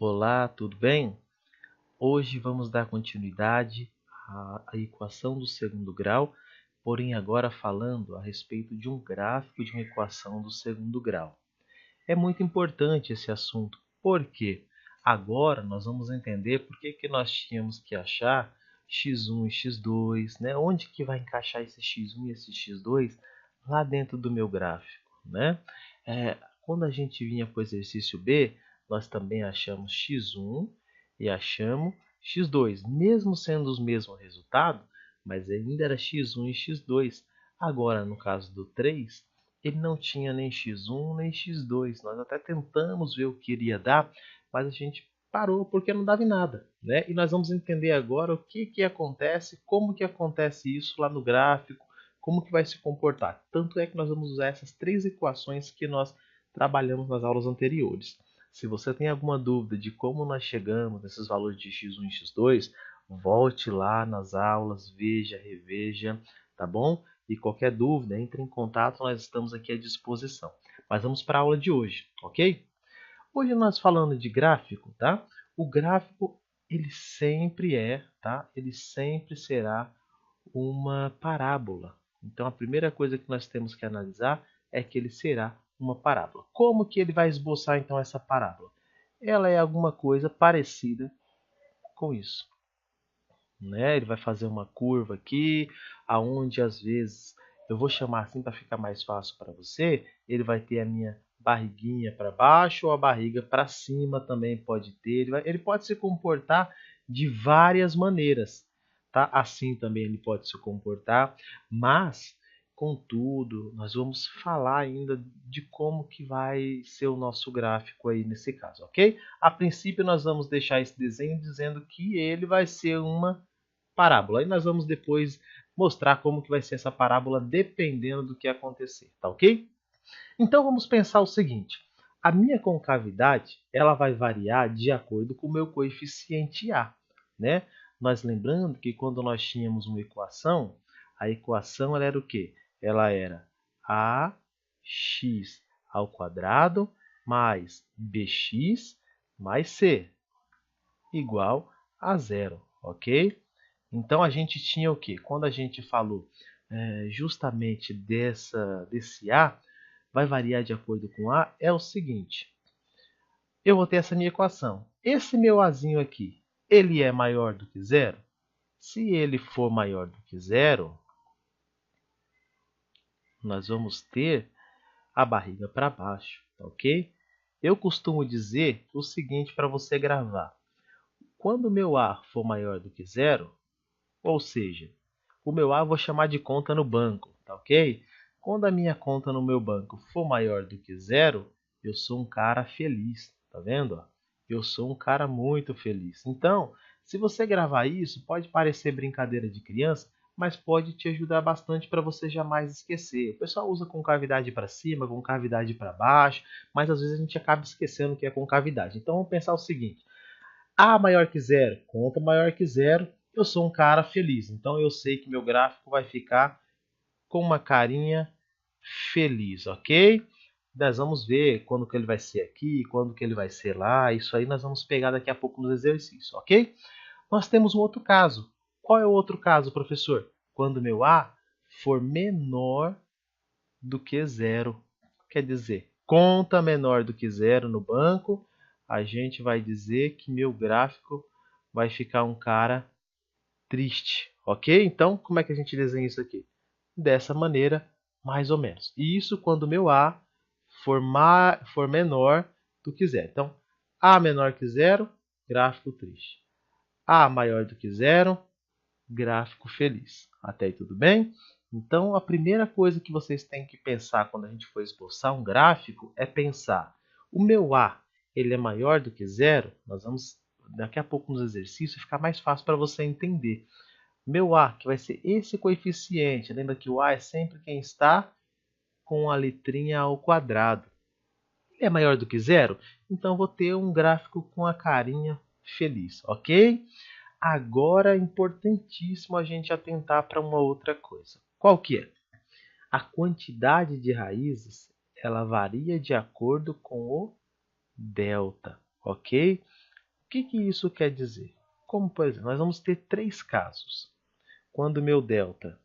Olá, tudo bem? Hoje vamos dar continuidade à equação do segundo grau, porém agora falando a respeito de um gráfico de uma equação do segundo grau. É muito importante esse assunto, porque agora nós vamos entender por que nós tínhamos que achar x1 e x2, né? Onde que vai encaixar esse x1 e esse x2 lá dentro do meu gráfico, né? Quando a gente vinha para o exercício B, nós também achamos x1 e achamos x2, mesmo sendo os mesmos resultados, mas ainda era x1 e x2. Agora, no caso do 3, ele não tinha nem x1 nem x2. Nós até tentamos ver o que iria dar, mas a gente parou porque não dava em nada, né? E nós vamos entender agora o que acontece, como que acontece isso lá no gráfico, como que vai se comportar. Tanto é que nós vamos usar essas três equações que nós trabalhamos nas aulas anteriores. Se você tem alguma dúvida de como nós chegamos nesses valores de x1 e x2, volte lá nas aulas, veja, reveja, tá bom? E qualquer dúvida, entre em contato, nós estamos aqui à disposição. Mas vamos para a aula de hoje, ok? Hoje nós falando de gráfico, tá? O gráfico, ele sempre tá? Ele sempre será uma parábola. Então, a primeira coisa que nós temos que analisar é que ele será uma parábola. Como que ele vai esboçar, então, essa parábola? Ela é alguma coisa parecida com isso, né? Ele vai fazer uma curva aqui, aonde às vezes eu vou chamar assim para ficar mais fácil para você. Ele vai ter a minha barriguinha para baixo ou a barriga para cima também pode ter. Ele pode se comportar de várias maneiras, tá? Assim também ele pode se comportar, mas contudo, nós vamos falar ainda de como que vai ser o nosso gráfico aí nesse caso, ok? A princípio nós vamos deixar esse desenho dizendo que ele vai ser uma parábola. E nós vamos depois mostrar como que vai ser essa parábola dependendo do que acontecer, tá ok? Então vamos pensar o seguinte: a minha concavidade ela vai variar de acordo com o meu coeficiente A, né? Nós lembrando que quando nós tínhamos uma equação, a equação ela era o quê? Ela era ax ao quadrado mais bx mais c igual a zero, ok? Então a gente tinha o quê? Quando a gente falou justamente desse A, vai variar de acordo com A, é o seguinte. Eu vou ter essa minha equação. Esse meu Azinho aqui, ele é maior do que zero? Se ele for maior do que zero, nós vamos ter a barriga para baixo, tá ok? Eu costumo dizer o seguinte para você gravar. Quando o meu A for maior do que zero, ou seja, o meu A eu vou chamar de conta no banco, tá ok? Quando a minha conta no meu banco for maior do que zero, eu sou um cara feliz, tá vendo? Eu sou um cara muito feliz. Então, se você gravar isso, pode parecer brincadeira de criança, mas pode te ajudar bastante para você jamais esquecer. O pessoal usa concavidade para cima, concavidade para baixo, mas às vezes a gente acaba esquecendo que é concavidade. Então vamos pensar o seguinte: A maior que zero, conta maior que zero, eu sou um cara feliz. Então eu sei que meu gráfico vai ficar com uma carinha feliz, ok? Nós vamos ver quando que ele vai ser aqui, quando que ele vai ser lá. Isso aí nós vamos pegar daqui a pouco nos exercícios, ok? Nós temos um outro caso. Qual é o outro caso, professor? Quando meu A for menor do que zero. Quer dizer, conta menor do que zero no banco, a gente vai dizer que meu gráfico vai ficar um cara triste, ok? Então, como é que a gente desenha isso aqui? Dessa maneira, mais ou menos. E isso quando meu A for menor do que zero. Então, A menor que zero, gráfico triste. A maior do que zero, gráfico feliz. Até aí tudo bem? Então, a primeira coisa que vocês têm que pensar quando a gente for esboçar um gráfico é pensar: o meu A ele é maior do que zero? Nós vamos, daqui a pouco nos exercícios, ficar mais fácil para você entender. Meu A, que vai ser esse coeficiente, lembra que o A é sempre quem está com a letrinha ao quadrado. Ele é maior do que zero? Então, vou ter um gráfico com a carinha feliz, ok? Agora é importantíssimo a gente atentar para uma outra coisa. Qual que é? A quantidade de raízes ela varia de acordo com o delta, ok? que isso quer dizer? Como, por exemplo, nós vamos ter 3 casos. Quando o meu delta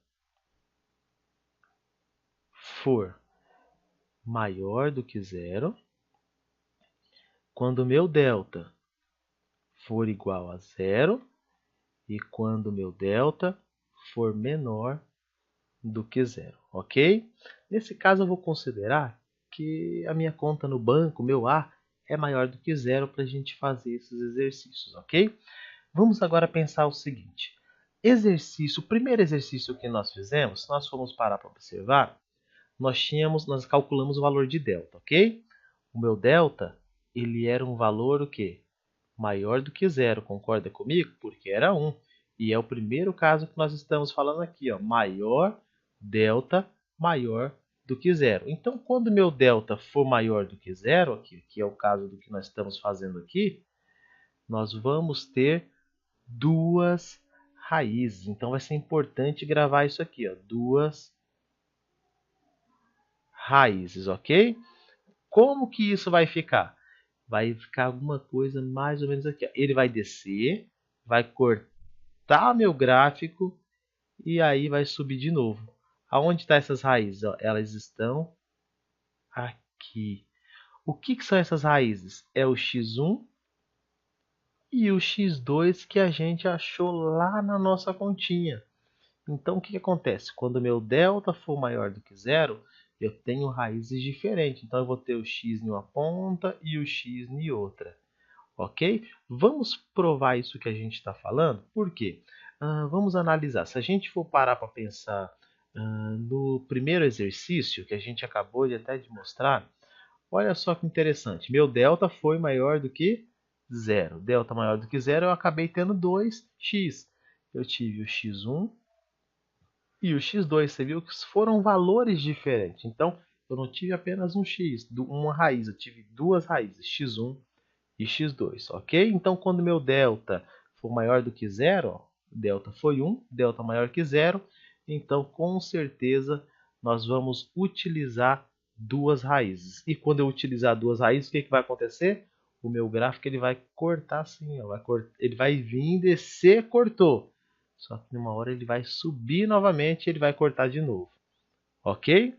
for maior do que zero, quando o meu delta for igual a zero e quando o meu delta for menor do que zero, ok? Nesse caso eu vou considerar que a minha conta no banco, meu A, é maior do que zero para a gente fazer esses exercícios, ok? Vamos agora pensar o seguinte. O primeiro exercício que nós fizemos, se nós formos parar para observar, nós calculamos o valor de delta, ok? O meu delta, ele era um valor o quê? Maior do que zero, concorda comigo? Porque era 1. E é o primeiro caso que nós estamos falando aqui, ó, maior delta maior do que zero. Então, quando meu delta for maior do que zero, aqui, que é o caso do que nós estamos fazendo aqui, nós vamos ter duas raízes. Então, vai ser importante gravar isso aqui, ó, duas raízes, ok? Como que isso vai ficar? Vai ficar alguma coisa mais ou menos aqui, ó. Ele vai descer, vai cortar meu gráfico e aí vai subir de novo. Aonde estão essas raízes? Ó, elas estão aqui. O que são essas raízes? É o x1 e o x2 que a gente achou lá na nossa continha. Então, o que acontece? Quando o meu delta for maior do que zero, eu tenho raízes diferentes. Então, eu vou ter o x em uma ponta e o x em outra. Ok? Vamos provar isso que a gente está falando? Por quê? Vamos analisar. Se a gente for parar para pensar no primeiro exercício, que a gente acabou de mostrar, olha só que interessante. Meu delta foi maior do que zero. Delta maior do que zero, eu acabei tendo 2x. Eu tive o x1 e o x2. Você viu que foram valores diferentes. Então, eu não tive apenas um x, uma raiz. Eu tive duas raízes, x1 e x2, ok? Então, quando meu delta for maior do que zero, ó, delta foi 1, delta maior que zero, então, com certeza, nós vamos utilizar duas raízes. E quando eu utilizar duas raízes, o que vai acontecer? O meu gráfico ele vai cortar assim, ó, ele vai vir, descer, cortou. Só que numa hora ele vai subir novamente e ele vai cortar de novo. Ok?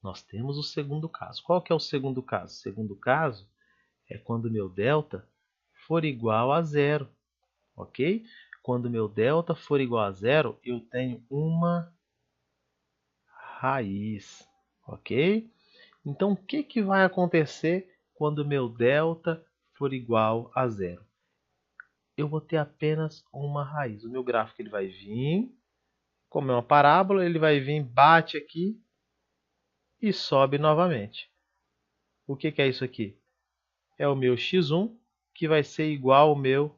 Nós temos o segundo caso. Qual que é o segundo caso? O segundo caso é quando meu delta for igual a zero, ok? Quando meu delta for igual a zero, eu tenho uma raiz, ok? Então, o que vai acontecer quando meu delta for igual a zero? Eu vou ter apenas uma raiz. O meu gráfico ele vai vir, como é uma parábola, ele vai vir, bate aqui e sobe novamente. O que é isso aqui? É o meu x1, que vai ser igual ao meu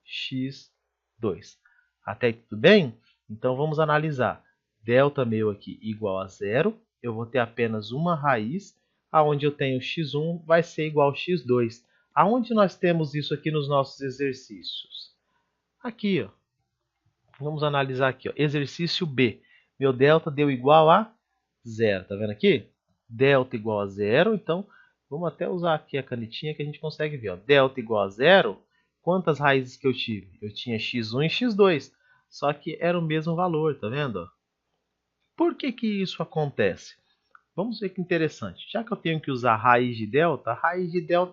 x2. Até aí tudo bem? Então vamos analisar. Delta meu aqui igual a zero. Eu vou ter apenas uma raiz. Aonde eu tenho x1 vai ser igual ao x2. Aonde nós temos isso aqui nos nossos exercícios? Aqui, ó. Vamos analisar aqui, ó. Exercício B. Meu delta deu igual a zero. Tá vendo aqui? Delta igual a zero. Então, vamos até usar aqui a canetinha que a gente consegue ver. Ó. Delta igual a zero. Quantas raízes que eu tive? Eu tinha x1 e x2. Só que era o mesmo valor, tá vendo? Por que isso acontece? Vamos ver que interessante. Já que eu tenho que usar a raiz de delta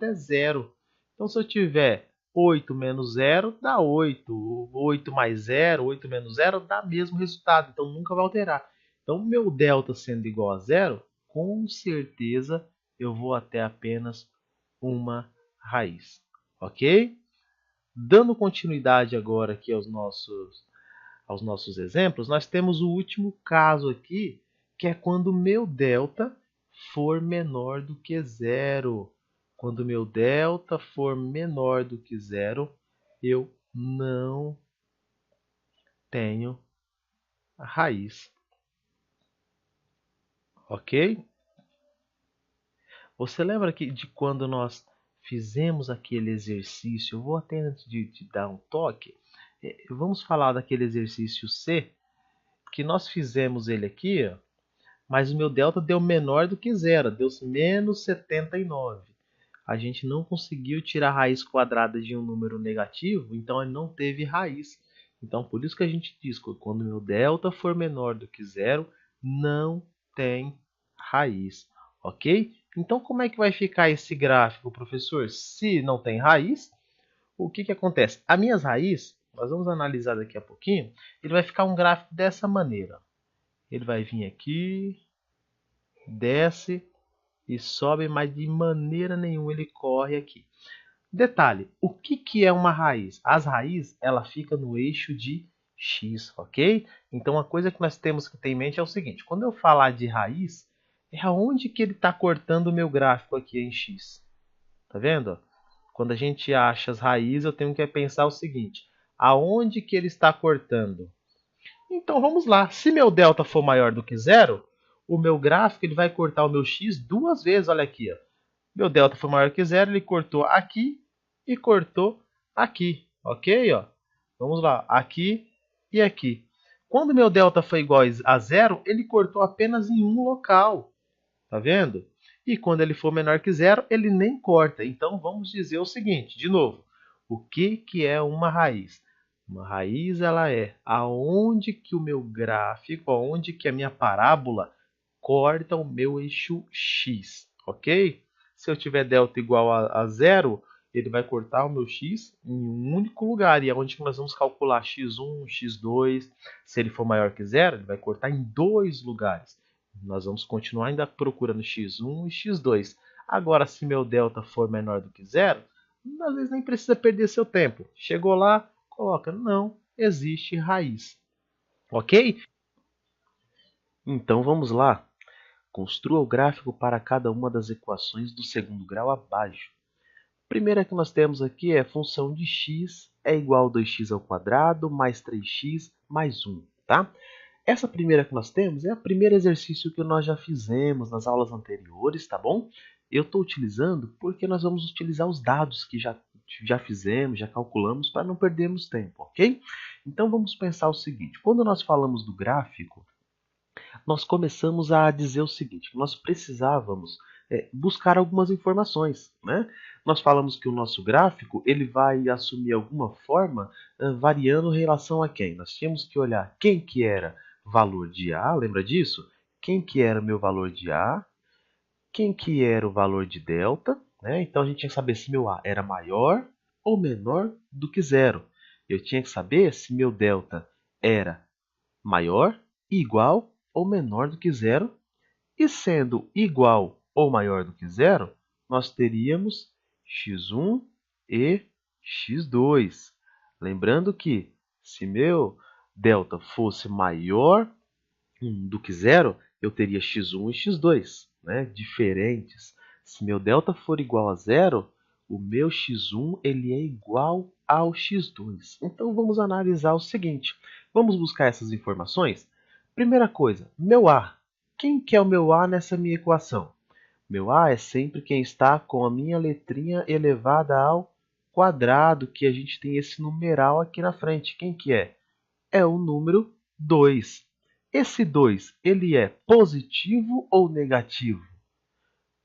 é zero. Então, se eu tiver 8 menos zero, dá 8. 8 mais zero, 8 menos zero, dá o mesmo resultado. Então, nunca vai alterar. Então, meu delta sendo igual a zero, com certeza eu vou até apenas uma raiz. Ok? Dando continuidade agora aqui aos nossos exemplos, nós temos o último caso aqui, que é quando o meu delta for menor do que zero. Quando o meu delta for menor do que zero, eu não tenho a raiz. Ok? Você lembra de quando nós fizemos aquele exercício? Eu vou até antes de dar um toque. Vamos falar daquele exercício C, que nós fizemos ele aqui, ó, mas o meu delta deu menor do que zero, deu menos 79. a gente não conseguiu tirar a raiz quadrada de um número negativo, então ele não teve raiz. Então, por isso que a gente diz que quando meu delta for menor do que zero, não tem raiz, ok? Então, como é que vai ficar esse gráfico, professor? Se não tem raiz, o que acontece? As minhas raízes, nós vamos analisar daqui a pouquinho, ele vai ficar um gráfico dessa maneira. Ele vai vir aqui, desce e sobe, mas de maneira nenhuma ele corre aqui. Detalhe, o que é uma raiz? As raízes, ela fica no eixo de x, ok? Então, a coisa que nós temos que ter em mente é o seguinte, quando eu falar de raiz, é aonde que ele está cortando o meu gráfico aqui em x. Tá vendo? Quando a gente acha as raízes, eu tenho que pensar o seguinte, aonde que ele está cortando? Então, vamos lá. Se meu delta for maior do que zero, o meu gráfico ele vai cortar o meu x duas vezes, olha aqui, ó. Meu delta foi maior que zero, ele cortou aqui e cortou aqui, ok? Ó, vamos lá, aqui e aqui. Quando meu delta foi igual a zero, ele cortou apenas em um local, tá vendo? E quando ele for menor que zero, ele nem corta. Então, vamos dizer o seguinte, de novo. O que é uma raiz? Uma raiz ela é aonde que o meu gráfico, aonde que a minha parábola corta o meu eixo x, ok? Se eu tiver delta igual a zero, ele vai cortar o meu x em um único lugar. E é onde nós vamos calcular x1, x2. Se ele for maior que zero, ele vai cortar em dois lugares. Nós vamos continuar ainda procurando x1 e x2. Agora, se meu delta for menor do que zero, às vezes nem precisa perder seu tempo. Chegou lá, coloca, não existe raiz. Ok? Então, vamos lá. Construa o gráfico para cada uma das equações do segundo grau abaixo. A primeira que nós temos aqui é a função de x é igual a 2x ao quadrado mais 3x mais 1. Tá? Essa primeira que nós temos é o primeiro exercício que nós já fizemos nas aulas anteriores, tá bom? Eu estou utilizando porque nós vamos utilizar os dados que já fizemos, já calculamos, para não perdermos tempo, ok? Então vamos pensar o seguinte, quando nós falamos do gráfico, nós começamos a dizer o seguinte, nós precisávamos buscar algumas informações, né? Nós falamos que o nosso gráfico ele vai assumir alguma forma variando em relação a quem? Nós tínhamos que olhar quem que era valor de A, lembra disso? Quem que era o meu valor de A, quem que era o valor de delta, né? Então a gente tinha que saber se meu A era maior ou menor do que zero. Eu tinha que saber se meu delta era maior, igual ou menor do que zero. E sendo igual ou maior do que zero, nós teríamos x1 e x2. Lembrando que se meu delta fosse maior do que zero, eu teria x1 e x2, né? Diferentes. Se meu delta for igual a zero, o meu x1 ele é igual ao x2. Então vamos analisar o seguinte. Vamos buscar essas informações? Primeira coisa, meu A. Quem que é o meu A nessa minha equação? Meu A é sempre quem está com a minha letrinha elevada ao quadrado, que a gente tem esse numeral aqui na frente. Quem que é? É o número 2. Esse 2, ele é positivo ou negativo?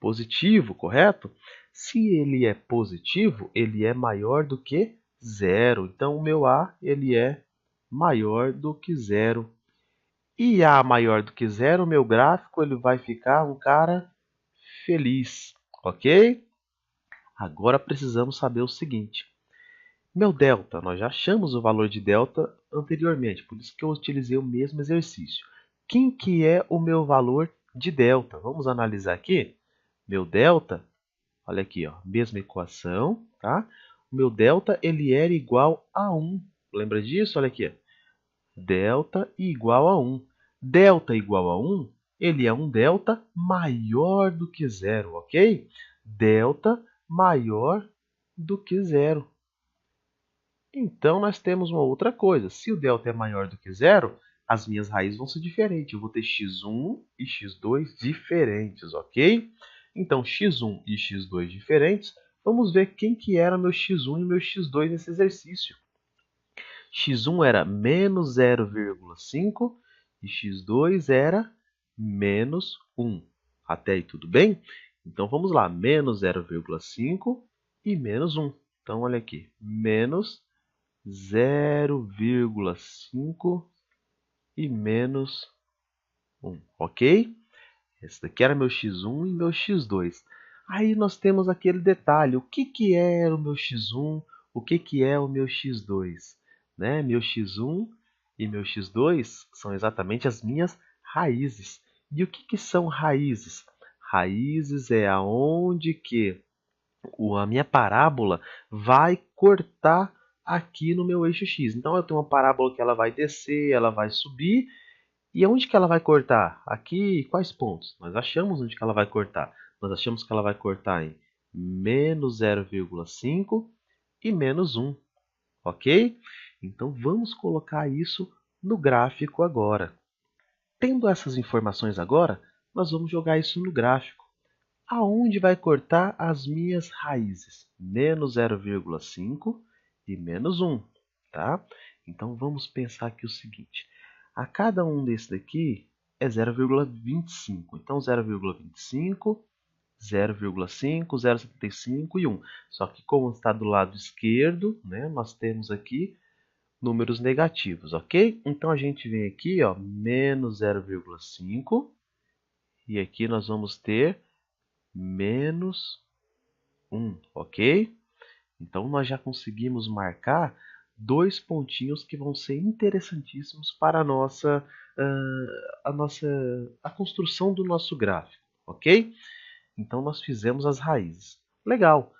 Positivo, correto? Se ele é positivo, ele é maior do que zero. Então, o meu A ele é maior do que zero. E A maior do que zero, o meu gráfico ele vai ficar um cara feliz, ok? Agora precisamos saber o seguinte. Meu delta, nós já achamos o valor de delta anteriormente, por isso que eu utilizei o mesmo exercício. Quem que é o meu valor de delta? Vamos analisar aqui. Meu delta, olha aqui, ó, mesma equação, tá? O meu delta ele era igual a 1. Lembra disso? Olha aqui. Delta igual a 1. Delta igual a 1, ele é um delta maior do que zero, ok? Delta maior do que zero. Então, nós temos uma outra coisa. Se o delta é maior do que zero, as minhas raízes vão ser diferentes. Eu vou ter x1 e x2 diferentes, ok? Então, x1 e x2 diferentes. Vamos ver quem que era meu x1 e meu x2 nesse exercício. x1 era menos 0,5 e x2 era menos 1. Até aí tudo bem? Então vamos lá, menos 0,5 e menos 1. Então olha aqui, menos 0,5 e menos 1, ok? Esse daqui era meu x1 e meu x2. Aí nós temos aquele detalhe, o que, que é o meu x1, o que, que é o meu x2? Né? Meu x1 e meu x2 são exatamente as minhas raízes. E o que, que são raízes? Raízes é aonde que a minha parábola vai cortar aqui no meu eixo x. Então eu tenho uma parábola que ela vai descer, ela vai subir, e onde que ela vai cortar? Aqui, quais pontos? Nós achamos onde que ela vai cortar. Nós achamos que ela vai cortar em menos 0,5 e menos 1, ok? Então vamos colocar isso no gráfico agora. Tendo essas informações agora, nós vamos jogar isso no gráfico. Aonde vai cortar as minhas raízes? Menos 0,5 e menos 1, tá? Então vamos pensar aqui o seguinte. A cada um desse daqui é 0,25. Então 0,25, 0,5, 0,75 e 1. Só que como está do lado esquerdo, né, nós temos aqui números negativos, ok? Então a gente vem aqui, ó, menos 0,5 e aqui nós vamos ter menos 1, ok? Então nós já conseguimos marcar dois pontinhos que vão ser interessantíssimos para a construção do nosso gráfico, ok? Então nós fizemos as raízes. Legal.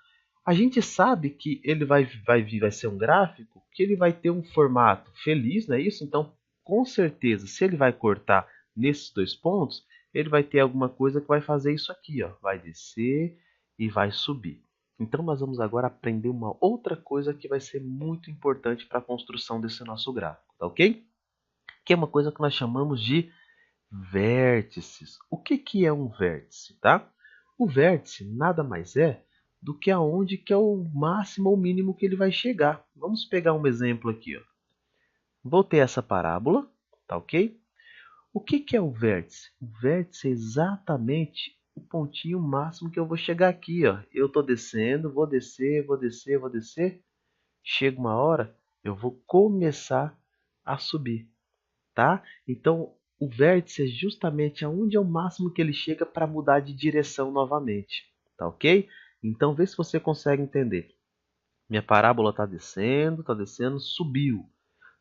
A gente sabe que ele vai ser um gráfico que ele vai ter um formato feliz, não é isso? Então, com certeza, se ele vai cortar nesses dois pontos, ele vai ter alguma coisa que vai fazer isso aqui, ó, vai descer e vai subir. Então, nós vamos agora aprender uma outra coisa que vai ser muito importante para a construção desse nosso gráfico, tá ok? Que é uma coisa que nós chamamos de vértices. O que, que é um vértice, tá? O vértice nada mais é do que aonde que é o máximo ou mínimo que ele vai chegar. Vamos pegar um exemplo aqui, ó. Vou ter essa parábola, tá ok? O que, que é o vértice? O vértice é exatamente o pontinho máximo que eu vou chegar aqui, ó. Eu estou descendo, vou descer, vou descer, vou descer. Chega uma hora, eu vou começar a subir, tá? Então, o vértice é justamente aonde é o máximo que ele chega para mudar de direção novamente, tá ok? Então, vê se você consegue entender. Minha parábola está descendo, subiu.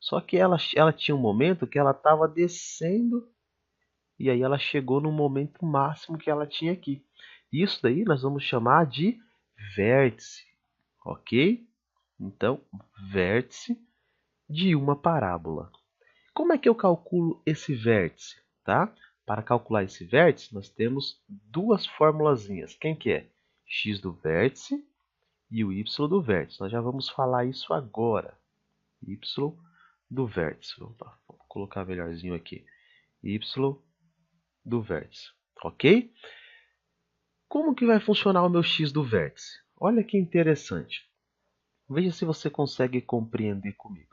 Só que ela tinha um momento que ela estava descendo e aí ela chegou no momento máximo que ela tinha aqui. Isso daí nós vamos chamar de vértice, ok? Então, vértice de uma parábola. Como é que eu calculo esse vértice? Tá? Para calcular esse vértice, nós temos duas formulazinhas. Quem que é? X do vértice e o y do vértice. Nós já vamos falar isso agora. Y do vértice. Vou colocar melhorzinho aqui. Y do vértice. Ok? Como que vai funcionar o meu x do vértice? Olha que interessante. Veja se você consegue compreender comigo.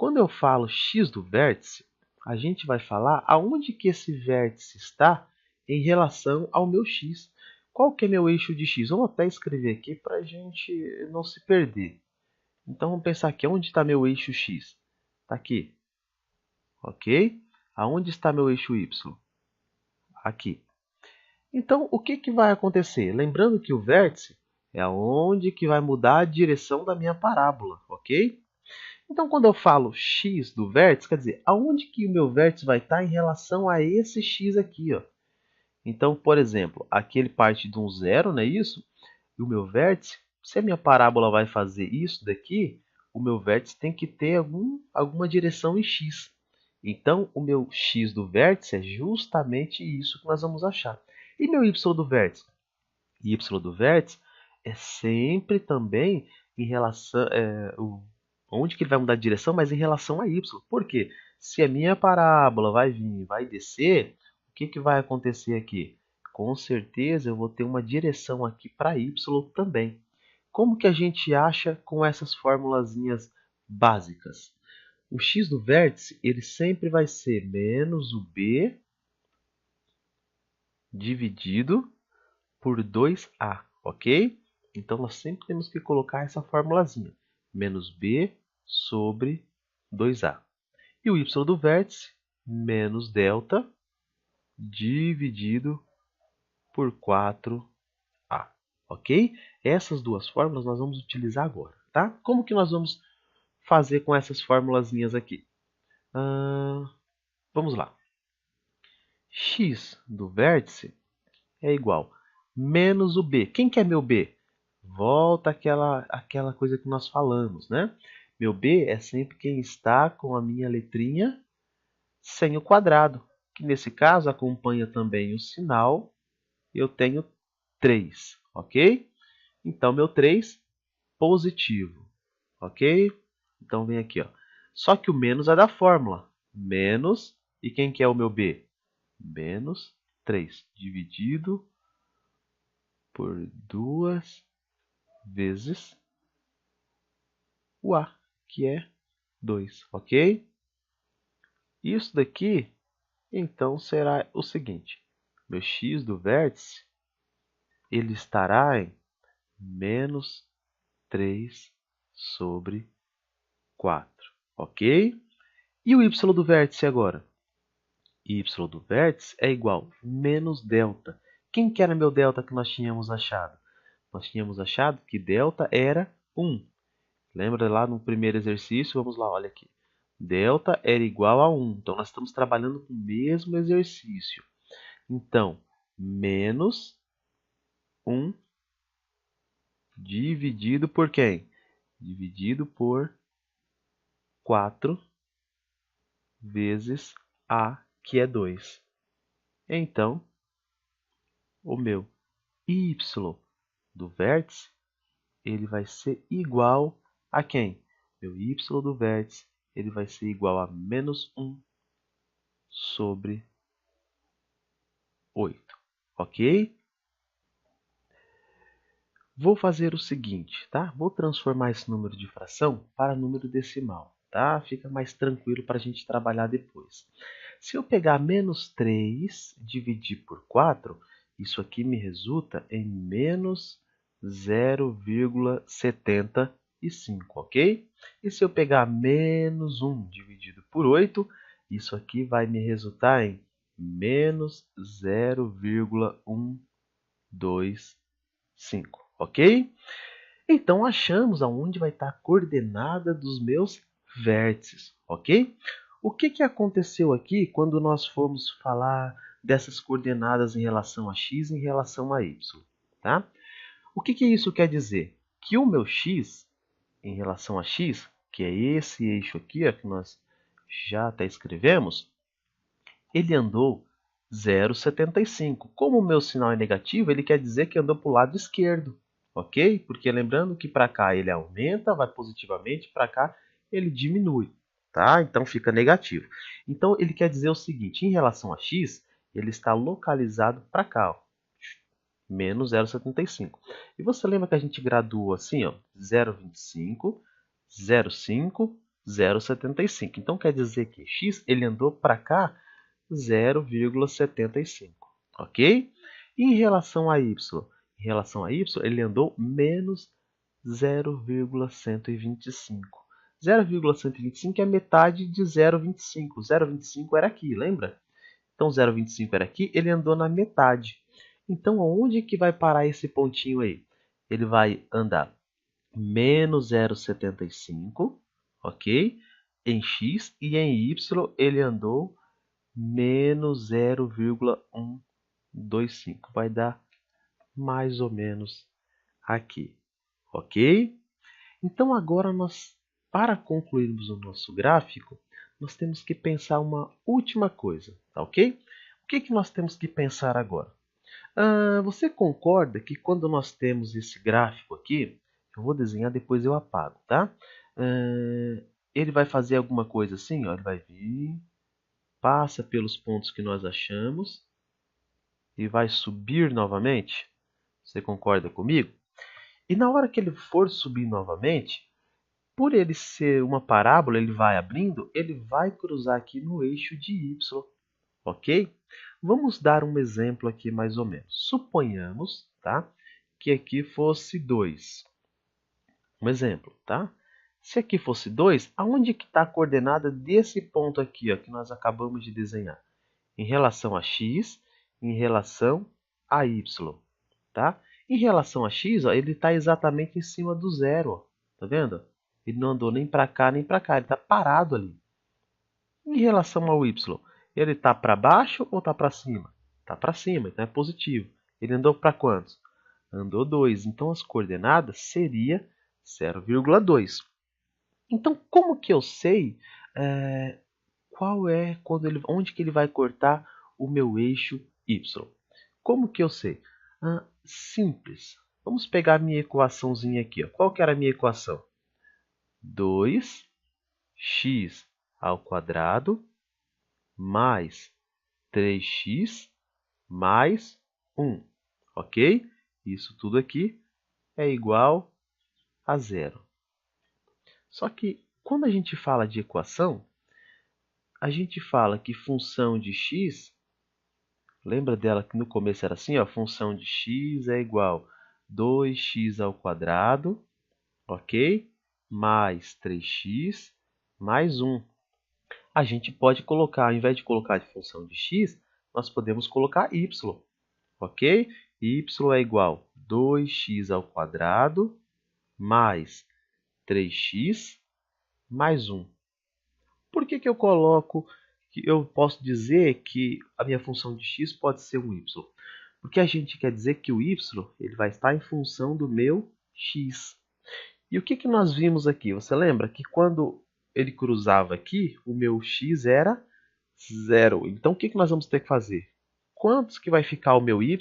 Quando eu falo x do vértice, a gente vai falar aonde que esse vértice está em relação ao meu x. Qual que é meu eixo de x? Vamos até escrever aqui para a gente não se perder. Então vamos pensar aqui, onde está meu eixo x? Está aqui, ok? Aonde está meu eixo y? Aqui. Então o que, que vai acontecer? Lembrando que o vértice é aonde que vai mudar a direção da minha parábola, ok? Então, quando eu falo x do vértice, quer dizer, aonde que o meu vértice vai estar em relação a esse x aqui, ó? Então, por exemplo, aqui ele parte de um zero, não é isso? E o meu vértice, se a minha parábola vai fazer isso daqui, o meu vértice tem que ter alguma direção em x. Então, o meu x do vértice é justamente isso que nós vamos achar. E meu y do vértice? Y do vértice é sempre também em relação onde que ele vai mudar de direção, mas em relação a y. Por quê? Se a minha parábola vai vir e vai descer, o que, que vai acontecer aqui? Com certeza eu vou ter uma direção aqui para y também. Como que a gente acha com essas formulazinhas básicas? O x do vértice ele sempre vai ser menos o b dividido por 2a, ok? Então, nós sempre temos que colocar essa formulazinha. Menos b sobre 2a. E o y do vértice, menos delta, dividido por 4a, ok? Essas duas fórmulas nós vamos utilizar agora, tá? Como que nós vamos fazer com essas formulazinhas aqui? Vamos lá. X do vértice é igual menos o b. Quem que é meu b? Volta aquela coisa que nós falamos, né? Meu b é sempre quem está com a minha letrinha sem o quadrado, que nesse caso acompanha também o sinal. Eu tenho 3, ok? Então, meu 3 positivo, ok? Então, vem aqui, ó. Só que o menos é da fórmula. Menos, e quem que é o meu b? Menos 3 dividido por 2 vezes o a, que é 2, ok? Isso daqui, então, será o seguinte. Meu x do vértice, ele estará em menos 3 sobre 4, ok? E o y do vértice agora? Y do vértice é igual a menos delta. Quem que era meu delta que nós tínhamos achado? Nós tínhamos achado que delta era 1. Lembra lá no primeiro exercício? Vamos lá, olha aqui. Delta era igual a 1. Então, nós estamos trabalhando com o mesmo exercício. Então, menos 1 dividido por quem? Dividido por 4 vezes a, que é 2. Então, o meu y do vértice, ele vai ser igual a quem? Meu y do vértice, ele vai ser igual a menos 1 sobre 8, ok? Vou fazer o seguinte, tá? Vou transformar esse número de fração para número decimal, tá? Fica mais tranquilo para a gente trabalhar depois. Se eu pegar menos 3 dividir por 4, isso aqui me resulta em menos 0,75, ok? E se eu pegar menos 1 dividido por 8, isso aqui vai me resultar em menos 0,125, ok? Então, achamos aonde vai estar a coordenada dos meus vértices, ok? O que aconteceu aqui quando nós formos falar dessas coordenadas em relação a x e em relação a y, tá? O que isso quer dizer? Que o meu x em relação a x, que é esse eixo aqui, ó, que nós já até escrevemos, ele andou 0,75. Como o meu sinal é negativo, ele quer dizer que andou para o lado esquerdo, ok? Porque lembrando que para cá ele aumenta, vai positivamente, para cá ele diminui, tá? Então fica negativo. Então ele quer dizer o seguinte, em relação a x, ele está localizado para cá, ó, menos 0,75. E você lembra que a gente graduou assim, ó, 0,25, 0,5, 0,75. Então quer dizer que x ele andou para cá 0,75, ok? E em relação a y? Em relação a y, ele andou menos 0,125. 0,125 é metade de 0,25. 0,25 era aqui, lembra? Então, 0,25 era aqui, ele andou na metade. Então, onde que vai parar esse pontinho aí? Ele vai andar menos 0,75, ok? Em x, e em y ele andou menos 0,125. Vai dar mais ou menos aqui, ok? Então, agora, para concluirmos o nosso gráfico, nós temos que pensar uma última coisa, tá ok? O que nós temos que pensar agora? Você concorda que quando nós temos esse gráfico aqui, eu vou desenhar, depois eu apago, tá? Ele vai fazer alguma coisa assim, ó, ele vai vir, passa pelos pontos que nós achamos e vai subir novamente. Você concorda comigo? E na hora que ele for subir novamente, por ele ser uma parábola, ele vai abrindo, ele vai cruzar aqui no eixo de y, ok? Vamos dar um exemplo aqui mais ou menos. Suponhamos tá? Que aqui fosse 2. Um exemplo, tá? Se aqui fosse 2, aonde que está a coordenada desse ponto aqui, ó, que nós acabamos de desenhar? Em relação a x, em relação a y, tá? Em relação a x, ó, ele está exatamente em cima do zero, ó, tá vendo? Ele não andou nem para cá nem para cá, ele está parado ali. Em relação ao y, ele está para baixo ou está para cima? Está para cima, então é positivo. Ele andou para quantos? Andou 2, então as coordenadas seria 0,2. Então, como que eu sei onde que ele vai cortar o meu eixo y? Como que eu sei? Simples. Vamos pegar a minha equaçãozinha aqui. Ó. Qual que era a minha equação? 2x ao quadrado mais 3x mais 1. Ok? Isso tudo aqui é igual a zero. Só que quando a gente fala de equação, a gente fala que função de x, lembra dela que no começo era assim, ó, função de x é igual a 2x ao quadrado, ok? Mais 3x mais 1. A gente pode colocar, ao invés de colocar de função de x, nós podemos colocar y, ok? Y é igual a 2x ao quadrado mais 3x mais 1. Por que eu coloco, que eu posso dizer que a minha função de x pode ser um y? Porque a gente quer dizer que o y ele vai estar em função do meu x. E o que nós vimos aqui? Você lembra que quando ele cruzava aqui, o meu x era 0. Então, o que nós vamos ter que fazer? Quantos que vai ficar o meu y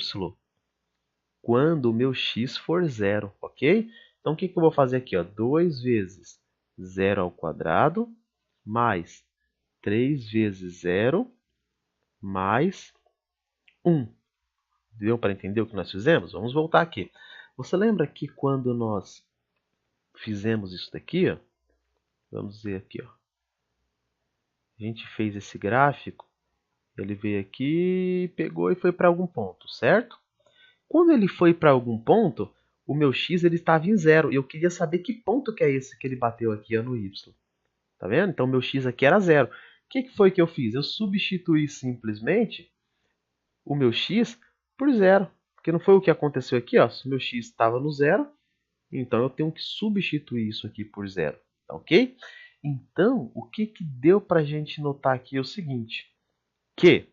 quando o meu x for 0, ok? Então, o que eu vou fazer aqui? 2 vezes 0 ao quadrado mais 3 vezes 0 mais 1. Deu para entender o que nós fizemos? Vamos voltar aqui. Você lembra que quando nós fizemos isso daqui, ó, vamos ver aqui, ó, a gente fez esse gráfico, ele veio aqui, pegou e foi para algum ponto, certo? Quando ele foi para algum ponto, o meu x ele estava em 0. E eu queria saber que ponto que é esse que ele bateu aqui ó, no y. Tá vendo? Então, meu x aqui era 0. O que foi que eu fiz? Eu substituí simplesmente o meu x por 0. Porque não foi o que aconteceu aqui. Ó. Se o meu x estava no 0, então eu tenho que substituir isso aqui por 0. Tá ok? Então, o que deu para a gente notar aqui é o seguinte. Que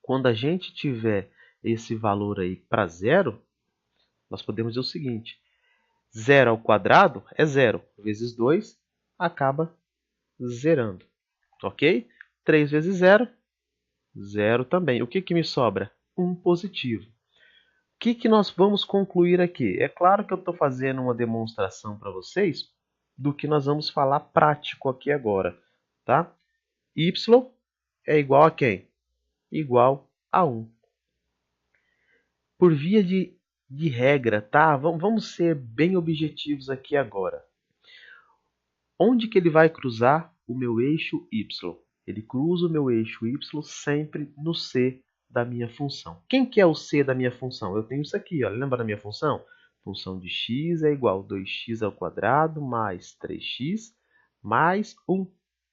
quando a gente tiver esse valor aí para 0, nós podemos dizer o seguinte. 0 ao quadrado é 0. Vezes 2 acaba zerando. Ok? 3 vezes 0, 0 também. O que me sobra? 1 positivo. O que nós vamos concluir aqui? É claro que eu estou fazendo uma demonstração para vocês do que nós vamos falar prático aqui agora. Tá? Y é igual a quem? Igual a 1. Por via de regra, tá? Vamos ser bem objetivos aqui agora. Onde que ele vai cruzar o meu eixo y? Ele cruza o meu eixo y sempre no c da minha função. Quem que é o c da minha função? Eu tenho isso aqui, ó. Lembra da minha função? Função de x é igual a 2x ao quadrado mais 3x mais 1.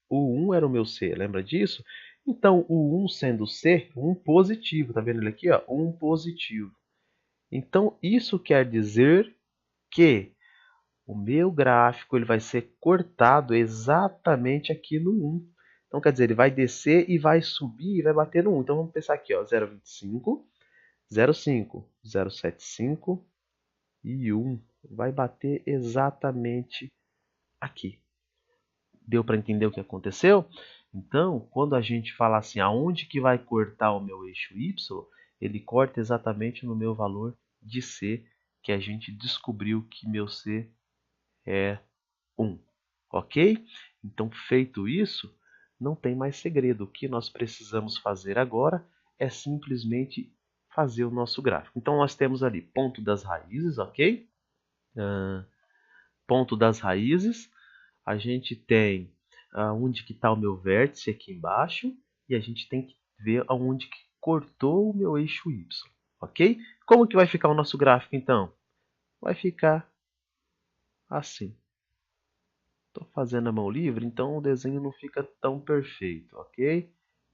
O 1 era o meu c, lembra disso? Então, o 1 sendo c, 1 positivo. Tá vendo ele aqui? Ó? 1 positivo. Então, isso quer dizer que o meu gráfico ele vai ser cortado exatamente aqui no 1. Então, quer dizer, ele vai descer e vai subir e vai bater no 1. Então, vamos pensar aqui, ó, 0,25, 0,5, 0,75 e 1. Vai bater exatamente aqui. Deu para entender o que aconteceu? Então, quando a gente fala assim, aonde que vai cortar o meu eixo y, ele corta exatamente no meu valor de c, que a gente descobriu que meu c é 1. Ok? Então, feito isso, não tem mais segredo. O que nós precisamos fazer agora é simplesmente fazer o nosso gráfico. Então, nós temos ali ponto das raízes, ok? Ponto das raízes. A gente tem onde que está o meu vértice aqui embaixo. E a gente tem que ver aonde que cortou o meu eixo y. Ok? Como que vai ficar o nosso gráfico, então? Vai ficar assim. Estou fazendo a mão livre, então o desenho não fica tão perfeito, ok?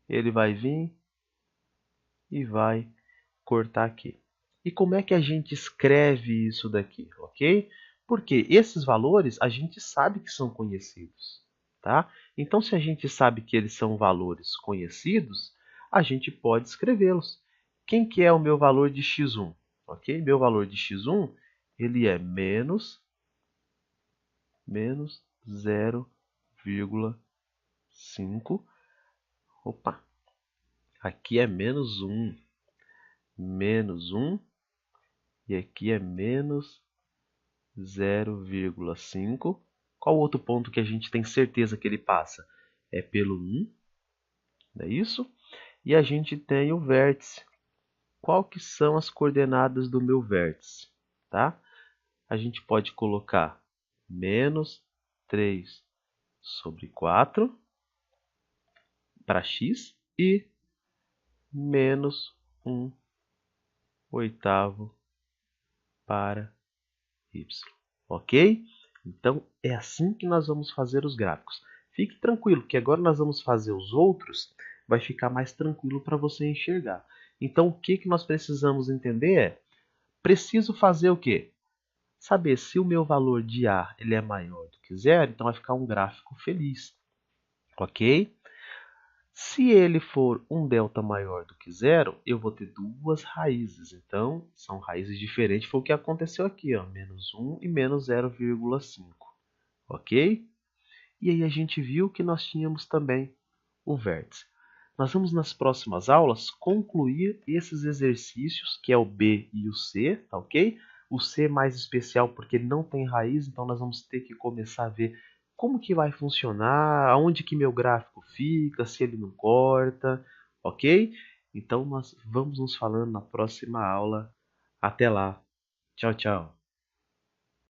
Ele vai vir e vai cortar aqui. E como é que a gente escreve isso daqui, ok? Porque esses valores a gente sabe que são conhecidos, tá? Então, se a gente sabe que eles são valores conhecidos, a gente pode escrevê-los. Quem que é o meu valor de x1? Ok? Meu valor de x1 ele é menos 0,5. Opa, aqui é menos 1 e aqui é menos 0,5. Qual outro ponto que a gente tem certeza que ele passa? É pelo 1, não é isso? E a gente tem o vértice. Qual que são as coordenadas do meu vértice? Tá? A gente pode colocar menos 3/4 para x e menos 1/8 para y. Ok? Então, é assim que nós vamos fazer os gráficos. Fique tranquilo, que agora nós vamos fazer os outros, vai ficar mais tranquilo para você enxergar. Então, o que nós precisamos entender é, preciso fazer o quê? Saber se o meu valor de A ele é maior do que zero, então vai ficar um gráfico feliz. Ok? Se ele for um delta maior do que zero, eu vou ter duas raízes. Então, são raízes diferentes. Foi o que aconteceu aqui, ó, menos 1 e menos 0,5. Ok? E aí a gente viu que nós tínhamos também o vértice. Nós vamos nas próximas aulas concluir esses exercícios, que é o B e o C, tá ok? O C é mais especial porque ele não tem raiz, então nós vamos ter que começar a ver como que vai funcionar, aonde que meu gráfico fica, se ele não corta, ok? Então nós vamos nos falando na próxima aula. Até lá. Tchau, tchau.